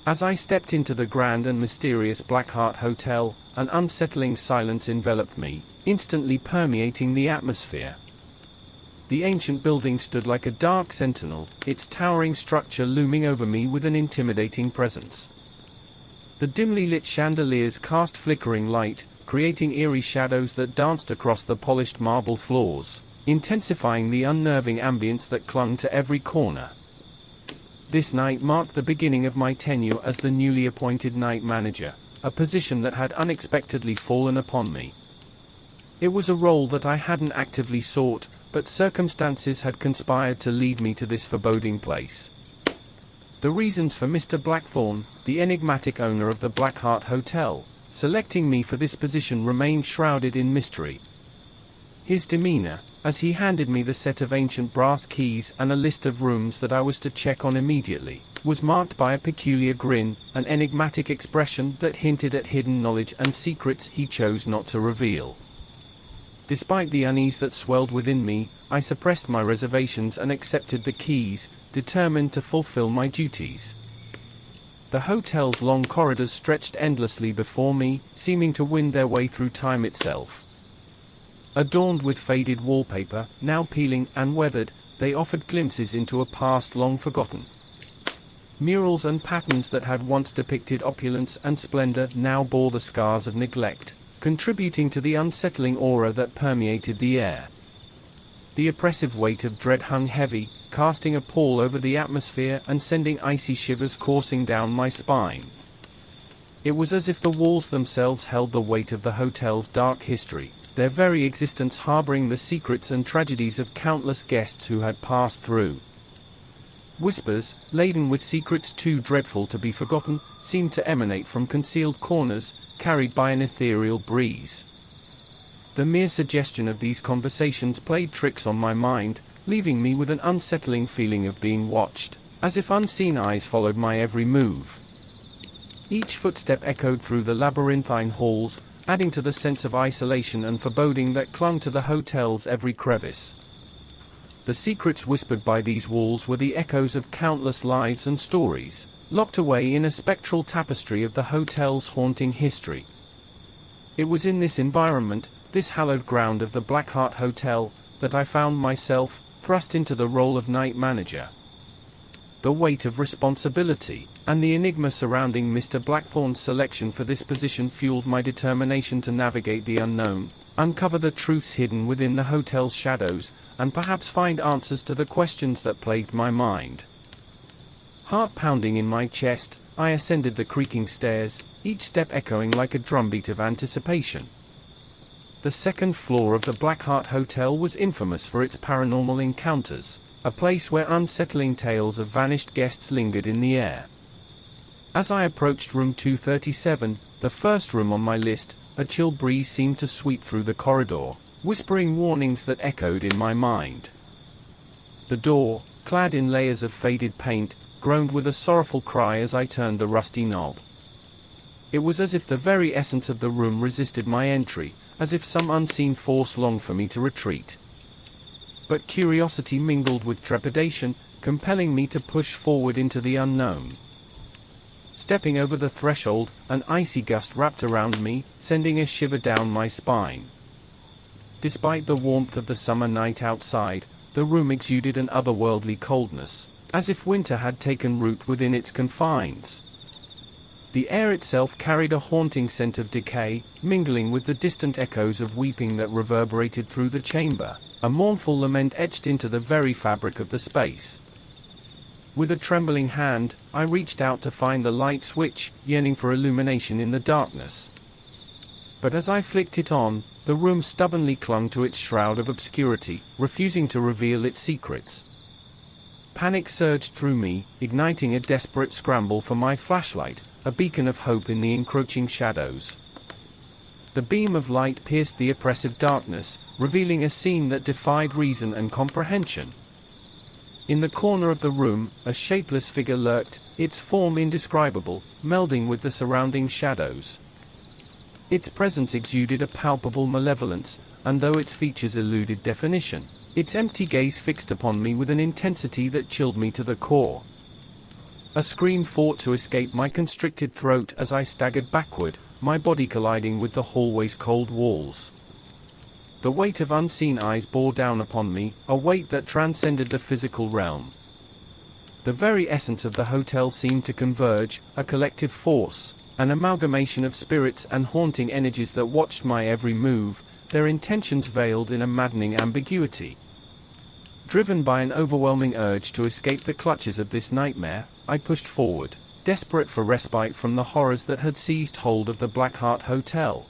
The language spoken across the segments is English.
As I stepped into the grand and mysterious Blackhart Hotel, an unsettling silence enveloped me, instantly permeating the atmosphere. The ancient building stood like a dark sentinel, its towering structure looming over me with an intimidating presence. The dimly lit chandeliers cast flickering light, creating eerie shadows that danced across the polished marble floors, intensifying the unnerving ambience that clung to every corner. This night marked the beginning of my tenure as the newly appointed night manager, a position that had unexpectedly fallen upon me. It was a role that I hadn't actively sought, but circumstances had conspired to lead me to this foreboding place. The reasons for Mr. Blackthorne, the enigmatic owner of the Blackhart Hotel, selecting me for this position remained shrouded in mystery. His demeanor, as he handed me the set of ancient brass keys and a list of rooms that I was to check on immediately, was marked by a peculiar grin, an enigmatic expression that hinted at hidden knowledge and secrets he chose not to reveal. Despite the unease that swelled within me, I suppressed my reservations and accepted the keys, determined to fulfill my duties. The hotel's long corridors stretched endlessly before me, seeming to wind their way through time itself. Adorned with faded wallpaper, now peeling and weathered, they offered glimpses into a past long forgotten. Murals and patterns that had once depicted opulence and splendor now bore the scars of neglect, contributing to the unsettling aura that permeated the air. The oppressive weight of dread hung heavy, casting a pall over the atmosphere and sending icy shivers coursing down my spine. It was as if the walls themselves held the weight of the hotel's dark history, their very existence harboring the secrets and tragedies of countless guests who had passed through. Whispers, laden with secrets too dreadful to be forgotten, seemed to emanate from concealed corners, carried by an ethereal breeze. The mere suggestion of these conversations played tricks on my mind, leaving me with an unsettling feeling of being watched, as if unseen eyes followed my every move. Each footstep echoed through the labyrinthine halls, adding to the sense of isolation and foreboding that clung to the hotel's every crevice. The secrets whispered by these walls were the echoes of countless lives and stories, locked away in a spectral tapestry of the hotel's haunting history. It was in this environment, this hallowed ground of the Blackhart Hotel, that I found myself, thrust into the role of night manager. The weight of responsibility, and the enigma surrounding Mr. Blackthorne's selection for this position fueled my determination to navigate the unknown, uncover the truths hidden within the hotel's shadows, and perhaps find answers to the questions that plagued my mind. Heart pounding in my chest, I ascended the creaking stairs, each step echoing like a drumbeat of anticipation. The second floor of the Blackhart Hotel was infamous for its paranormal encounters, a place where unsettling tales of vanished guests lingered in the air. As I approached room 237, the first room on my list, a chill breeze seemed to sweep through the corridor, whispering warnings that echoed in my mind. The door, clad in layers of faded paint, groaned with a sorrowful cry as I turned the rusty knob. It was as if the very essence of the room resisted my entry, as if some unseen force longed for me to retreat. But curiosity mingled with trepidation, compelling me to push forward into the unknown. Stepping over the threshold, an icy gust wrapped around me, sending a shiver down my spine. Despite the warmth of the summer night outside, the room exuded an otherworldly coldness, as if winter had taken root within its confines. The air itself carried a haunting scent of decay, mingling with the distant echoes of weeping that reverberated through the chamber, a mournful lament etched into the very fabric of the space. With a trembling hand, I reached out to find the light switch, yearning for illumination in the darkness. But as I flicked it on, the room stubbornly clung to its shroud of obscurity, refusing to reveal its secrets. Panic surged through me, igniting a desperate scramble for my flashlight, a beacon of hope in the encroaching shadows. The beam of light pierced the oppressive darkness, revealing a scene that defied reason and comprehension. In the corner of the room, a shapeless figure lurked, its form indescribable, melding with the surrounding shadows. Its presence exuded a palpable malevolence, and though its features eluded definition, its empty gaze fixed upon me with an intensity that chilled me to the core. A scream fought to escape my constricted throat as I staggered backward, my body colliding with the hallway's cold walls. The weight of unseen eyes bore down upon me, a weight that transcended the physical realm. The very essence of the hotel seemed to converge, a collective force, an amalgamation of spirits and haunting energies that watched my every move, their intentions veiled in a maddening ambiguity. Driven by an overwhelming urge to escape the clutches of this nightmare, I pushed forward, desperate for respite from the horrors that had seized hold of the Blackhart Hotel.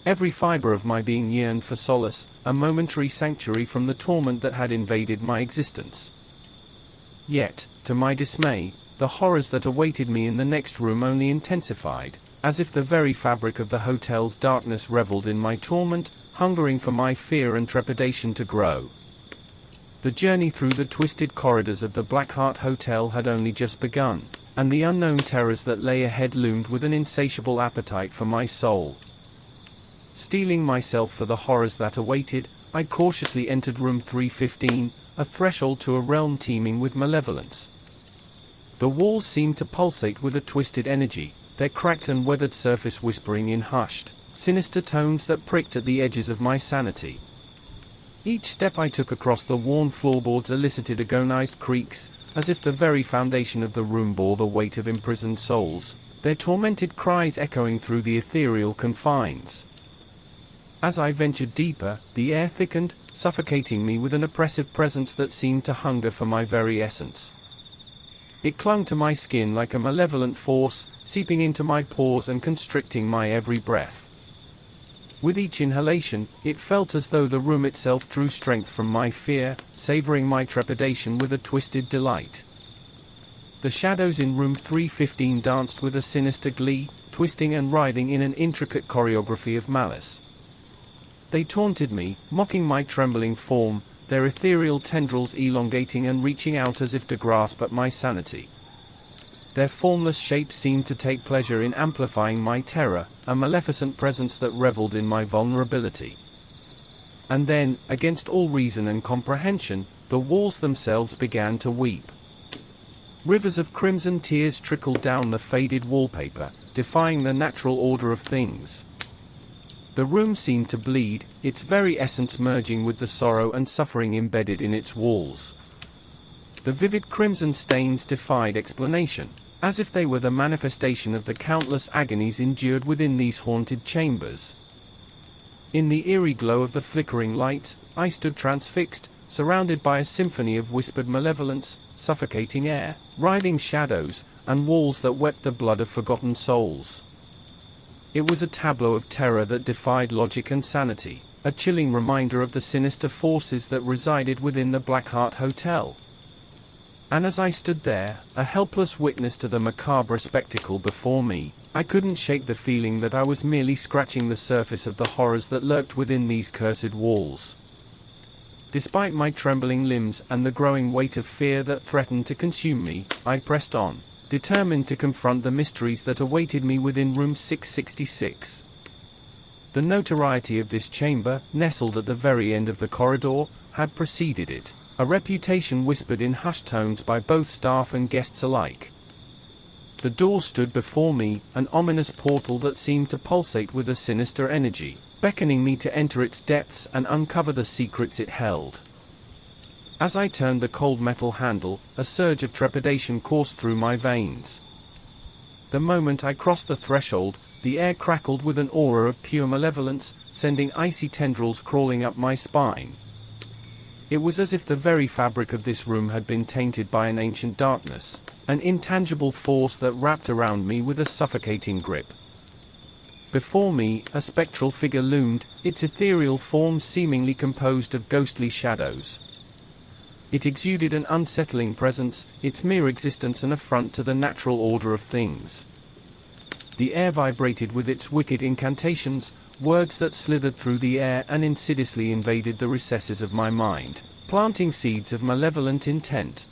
Every fiber of my being yearned for solace, a momentary sanctuary from the torment that had invaded my existence. Yet, to my dismay, the horrors that awaited me in the next room only intensified, as if the very fabric of the hotel's darkness reveled in my torment, hungering for my fear and trepidation to grow. The journey through the twisted corridors of the Blackhart Hotel had only just begun, and the unknown terrors that lay ahead loomed with an insatiable appetite for my soul. Steeling myself for the horrors that awaited, I cautiously entered room 315, a threshold to a realm teeming with malevolence. The walls seemed to pulsate with a twisted energy, their cracked and weathered surface whispering in hushed, sinister tones that pricked at the edges of my sanity. Each step I took across the worn floorboards elicited agonized creaks, as if the very foundation of the room bore the weight of imprisoned souls, their tormented cries echoing through the ethereal confines. As I ventured deeper, the air thickened, suffocating me with an oppressive presence that seemed to hunger for my very essence. It clung to my skin like a malevolent force, seeping into my pores and constricting my every breath. With each inhalation, it felt as though the room itself drew strength from my fear, savoring my trepidation with a twisted delight. The shadows in room 315 danced with a sinister glee, twisting and writhing in an intricate choreography of malice. They taunted me, mocking my trembling form, their ethereal tendrils elongating and reaching out as if to grasp at my sanity. Their formless shapes seemed to take pleasure in amplifying my terror, a maleficent presence that reveled in my vulnerability. And then, against all reason and comprehension, the walls themselves began to weep. Rivers of crimson tears trickled down the faded wallpaper, defying the natural order of things. The room seemed to bleed, its very essence merging with the sorrow and suffering embedded in its walls. The vivid crimson stains defied explanation, as if they were the manifestation of the countless agonies endured within these haunted chambers. In the eerie glow of the flickering lights, I stood transfixed, surrounded by a symphony of whispered malevolence, suffocating air, writhing shadows, and walls that wept the blood of forgotten souls. It was a tableau of terror that defied logic and sanity, a chilling reminder of the sinister forces that resided within the Blackhart Hotel. And as I stood there, a helpless witness to the macabre spectacle before me, I couldn't shake the feeling that I was merely scratching the surface of the horrors that lurked within these cursed walls. Despite my trembling limbs and the growing weight of fear that threatened to consume me, I pressed on, determined to confront the mysteries that awaited me within room 666. The notoriety of this chamber, nestled at the very end of the corridor, had preceded it, a reputation whispered in hushed tones by both staff and guests alike. The door stood before me, an ominous portal that seemed to pulsate with a sinister energy, beckoning me to enter its depths and uncover the secrets it held. As I turned the cold metal handle, a surge of trepidation coursed through my veins. The moment I crossed the threshold, the air crackled with an aura of pure malevolence, sending icy tendrils crawling up my spine. It was as if the very fabric of this room had been tainted by an ancient darkness, an intangible force that wrapped around me with a suffocating grip. Before me, a spectral figure loomed, its ethereal form seemingly composed of ghostly shadows. It exuded an unsettling presence, its mere existence an affront to the natural order of things. The air vibrated with its wicked incantations, words that slithered through the air and insidiously invaded the recesses of my mind, planting seeds of malevolent intent.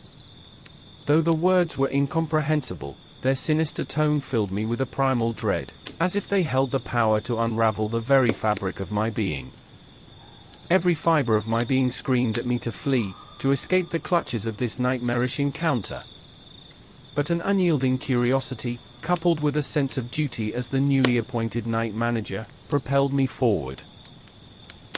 Though the words were incomprehensible, their sinister tone filled me with a primal dread, as if they held the power to unravel the very fabric of my being. Every fiber of my being screamed at me to flee, to escape the clutches of this nightmarish encounter. but an unyielding curiosity, coupled with a sense of duty as the newly appointed night manager, propelled me forward.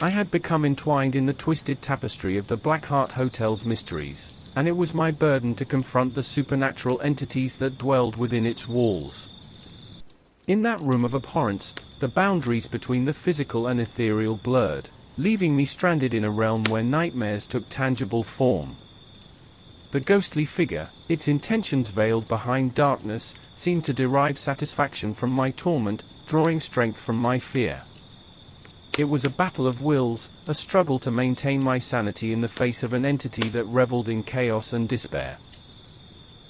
I had become entwined in the twisted tapestry of the Blackhart Hotel's mysteries, and it was my burden to confront the supernatural entities that dwelled within its walls. In that room of abhorrence, the boundaries between the physical and ethereal blurred, leaving me stranded in a realm where nightmares took tangible form. The ghostly figure, its intentions veiled behind darkness, seemed to derive satisfaction from my torment, drawing strength from my fear. It was a battle of wills, a struggle to maintain my sanity in the face of an entity that reveled in chaos and despair.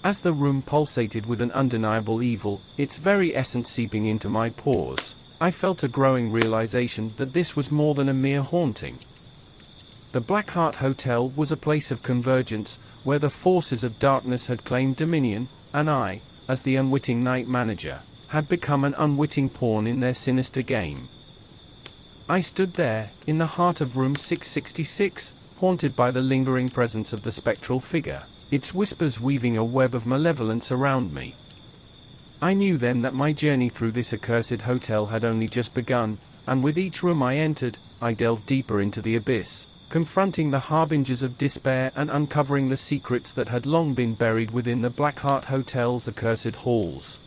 As the room pulsated with an undeniable evil, its very essence seeping into my pores, I felt a growing realization that this was more than a mere haunting. The Blackhart Hotel was a place of convergence, where the forces of darkness had claimed dominion, and I, as the unwitting night manager, had become an unwitting pawn in their sinister game. I stood there, in the heart of room 666, haunted by the lingering presence of the spectral figure, its whispers weaving a web of malevolence around me. I knew then that my journey through this accursed hotel had only just begun, and with each room I entered, I delved deeper into the abyss, confronting the harbingers of despair and uncovering the secrets that had long been buried within the Blackhart Hotel's accursed halls.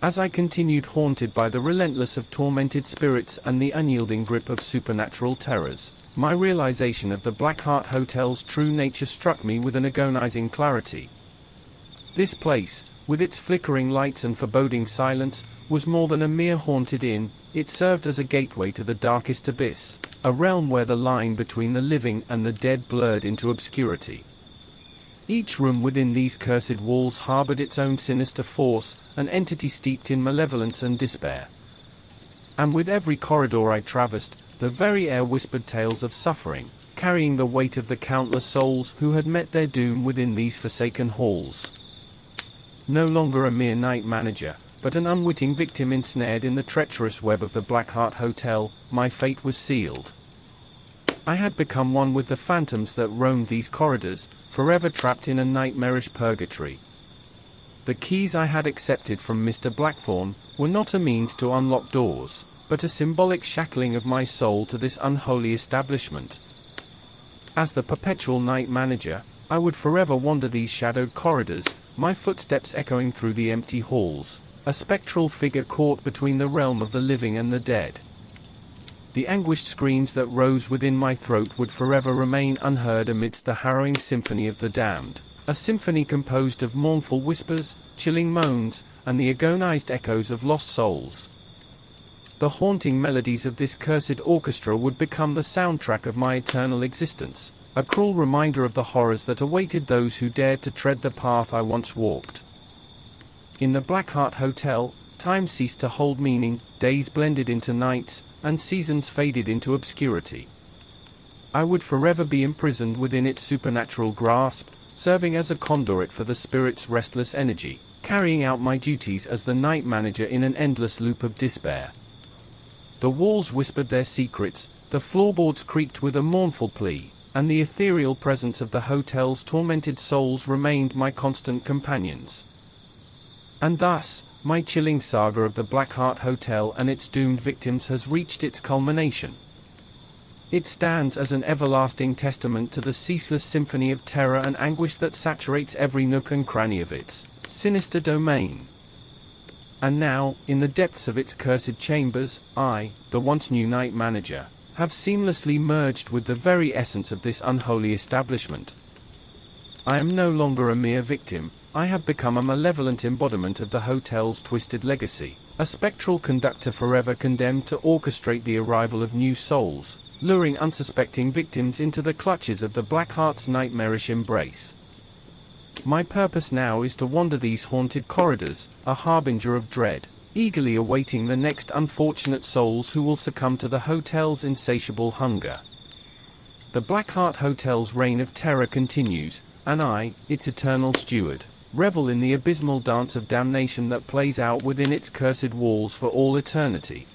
As I continued haunted by the relentless of tormented spirits and the unyielding grip of supernatural terrors, my realization of the Blackhart Hotel's true nature struck me with an agonizing clarity. This place, with its flickering lights and foreboding silence, was more than a mere haunted inn. It served as a gateway to the darkest abyss, a realm where the line between the living and the dead blurred into obscurity. Each room within these cursed walls harbored its own sinister force, an entity steeped in malevolence and despair. And with every corridor I traversed, the very air whispered tales of suffering, carrying the weight of the countless souls who had met their doom within these forsaken halls. No longer a mere night manager, but an unwitting victim ensnared in the treacherous web of the Blackhart Hotel, my fate was sealed. I had become one with the phantoms that roamed these corridors, forever trapped in a nightmarish purgatory. The keys I had accepted from Mr. Blackthorne were not a means to unlock doors, but a symbolic shackling of my soul to this unholy establishment. As the perpetual night manager, I would forever wander these shadowed corridors, my footsteps echoing through the empty halls, a spectral figure caught between the realm of the living and the dead. The anguished screams that rose within my throat would forever remain unheard amidst the harrowing symphony of the damned, a symphony composed of mournful whispers, chilling moans, and the agonized echoes of lost souls. The haunting melodies of this cursed orchestra would become the soundtrack of my eternal existence, a cruel reminder of the horrors that awaited those who dared to tread the path I once walked. In the Blackhart Hotel, time ceased to hold meaning, days blended into nights, and seasons faded into obscurity. I would forever be imprisoned within its supernatural grasp, serving as a conduit for the spirit's restless energy, carrying out my duties as the night manager in an endless loop of despair. The walls whispered their secrets, the floorboards creaked with a mournful plea, and the ethereal presence of the hotel's tormented souls remained my constant companions. And thus, my chilling saga of the Blackhart Hotel and its doomed victims has reached its culmination. It stands as an everlasting testament to the ceaseless symphony of terror and anguish that saturates every nook and cranny of its sinister domain. And now, in the depths of its cursed chambers, I, the once new night manager, have seamlessly merged with the very essence of this unholy establishment. I am no longer a mere victim, I have become a malevolent embodiment of the hotel's twisted legacy, a spectral conductor forever condemned to orchestrate the arrival of new souls, luring unsuspecting victims into the clutches of the Blackhart's nightmarish embrace. My purpose now is to wander these haunted corridors, a harbinger of dread, eagerly awaiting the next unfortunate souls who will succumb to the hotel's insatiable hunger. The Blackhart Hotel's reign of terror continues, and I, its eternal steward, revel in the abysmal dance of damnation that plays out within its cursed walls for all eternity.